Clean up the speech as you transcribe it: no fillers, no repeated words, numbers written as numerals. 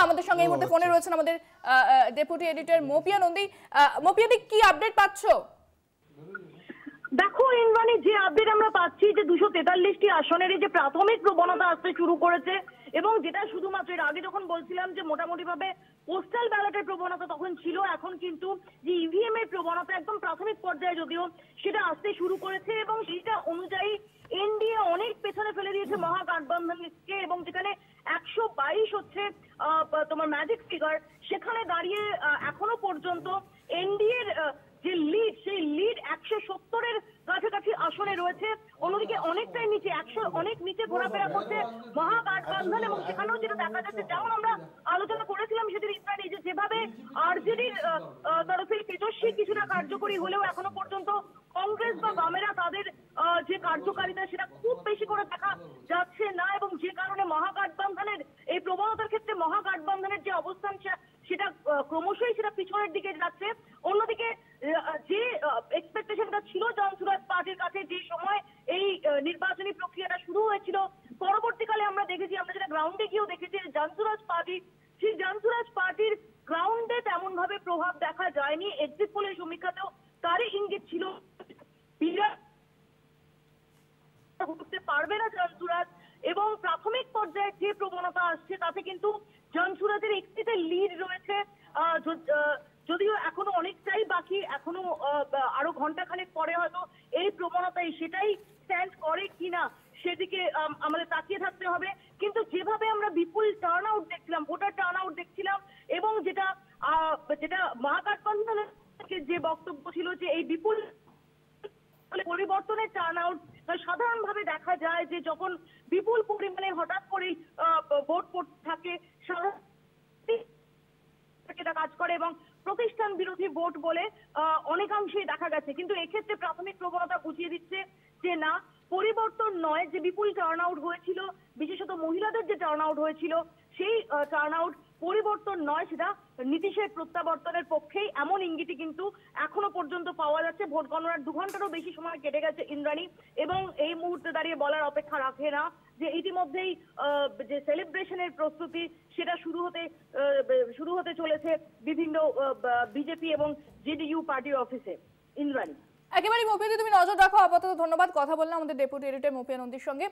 আমাদের সঙ্গে এই মুহূর্তে ফোনে রয়েছেন আমাদের ডেপুটি এডিটর মৌপিয়া নন্দী। মৌপিয়া দি, কি আপডেট পাচ্ছো? দেখো ইন্দ্রাণী, যে আপডেট আমরা পাচ্ছি যে 243টি আসনের যে প্রাথমিক প্রবণতা আসতে শুরু করেছে, এবং যেটা শুধুমাত্র এর আগে যখন বলছিলাম যে মোটামুটি ভাবে পোস্টাল ব্যালটের প্রবণতা তখন ছিল, এখন কিন্তু যে ইভিএম এর প্রবণতা একদম প্রাথমিক পর্যায়ে যদিও সেটা আসতে শুরু করেছে, এবং সেটা অনুযায়ী এনডিএ অনেক পেছনে ফেলে দিয়েছে মহাগঠবন্ধনকে, এবং যেখানে 122 হচ্ছে তোমার ম্যাজিক ফিগার, সেখানে দাঁড়িয়ে এখনো পর্যন্ত এনডিএর যে লিড, সেই লিড 170-এর কাছাকাছি আসনে রয়েছে। অন্যদিকে অনেকটাই নিচে, 100 অনেক নিচে ঘোরাফেরা করছে মহাগঠবন্ধন, এবং সেখানেও যেটা দেখা যাচ্ছে, যেমন আমরা আলোচনা করেছিলাম সেদিন ইসরায়েল, যে যেভাবে আরজেডির তরফে তেজস্বী কিছুটা কার্যকরী হলেও এখনো পর্যন্ত কংগ্রেস বা বামেরা তাদের যে কার্যকারিতা সেটা খুব বেশি করে দেখা যাচ্ছে না, এবং যে কারণে মহাগঠবন্ধনের এই প্রবণতার ক্ষেত্রে মহাগঠবন্ধনের যে অবস্থান সেটা ক্রমশই সেটা পিছনের দিকে যাচ্ছে। অন্যদিকে যে এক্সপেকটেশনটা ছিল জনসুরাজ পার্টির কাছে যে সময় এই নির্বাচনী প্রক্রিয়াটা শুরু হয়েছিল, পরবর্তীকালে আমরা দেখেছি, আমরা যেটা গ্রাউন্ডে গিয়েও দেখেছি, জনসুরাজ পার্টি, সেই জনসুরাজ পার্টির গ্রাউন্ডে তেমন ভাবে প্রভাব দেখা যায়নি। এক্সিট পোলের সমীক্ষাতেও তারই ইঙ্গিত ছিল করতে পারবে না জনসুরাজ, এবং প্রাথমিক পর্যায়ে যে প্রবণতা আসছে তাতে কিন্তু জনসুরাজের একটিতে লিড রয়েছে, যদিও এখনো অনেকটাই বাকি, এখনো আরো ঘন্টাখানেক পরে হয়তো এই প্রবণতায় সেটাই স্ট্যান্ড করে কিনা সেদিকে আমাদের তাকিয়ে থাকতে হবে। কিন্তু যেভাবে আমরা বিপুল টার্ন আউট দেখছিলাম, ভোটার টার্ন আউট দেখছিলাম, এবং যেটা মহাগঠবন্ধনের যে বক্তব্য ছিল যে এই বিপুল পরিবর্তনের টার্ন আউট, সাধারণভাবে দেখা যায় যে যখন বিপুল পরিমাণে হঠাৎ করেই ভোট পড়তে থাকে সেটা কাজ করে, এবং প্রতিষ্ঠান বিরোধী ভোট বলে অনেকাংশেই দেখা গেছে। কিন্তু এক্ষেত্রে প্রাথমিক প্রবণতা বুঝিয়ে দিচ্ছে যে না, পরিবর্তন নয়, যে বিপুল টার্ন আউট হয়েছিল, বিশেষত মহিলাদের যে টার্ন আউট হয়েছিল, সেই টার্ন আউট পরিবর্তন নয়, সেটা নীতিশের প্রত্যাবর্তনের পক্ষেই, এমন ইঙ্গিতই কিন্তু এখনো পর্যন্ত পাওয়া যাচ্ছে। ভোট গণনার 2 ঘন্টারও বেশি সময় কেটে গেছে ইন্দ্রাণী, এবং এই মুহূর্তে দাঁড়িয়ে বলার অপেক্ষা রাখে না যে ইতিমধ্যেই যে সেলিব্রেশনের প্রস্তুতি সেটা শুরু হতে চলেছে বিভিন্ন বিজেপি এবং জেডিইউ পার্টির অফিসে। ইন্দ্রাণী, একেবারে মৌপিয়া, তুমি নজর রাখো আপাতত। ধন্যবাদ। কথা বললাম আমাদের ডেপুটি এডিটর মৌপিয়া নন্দীর সঙ্গে।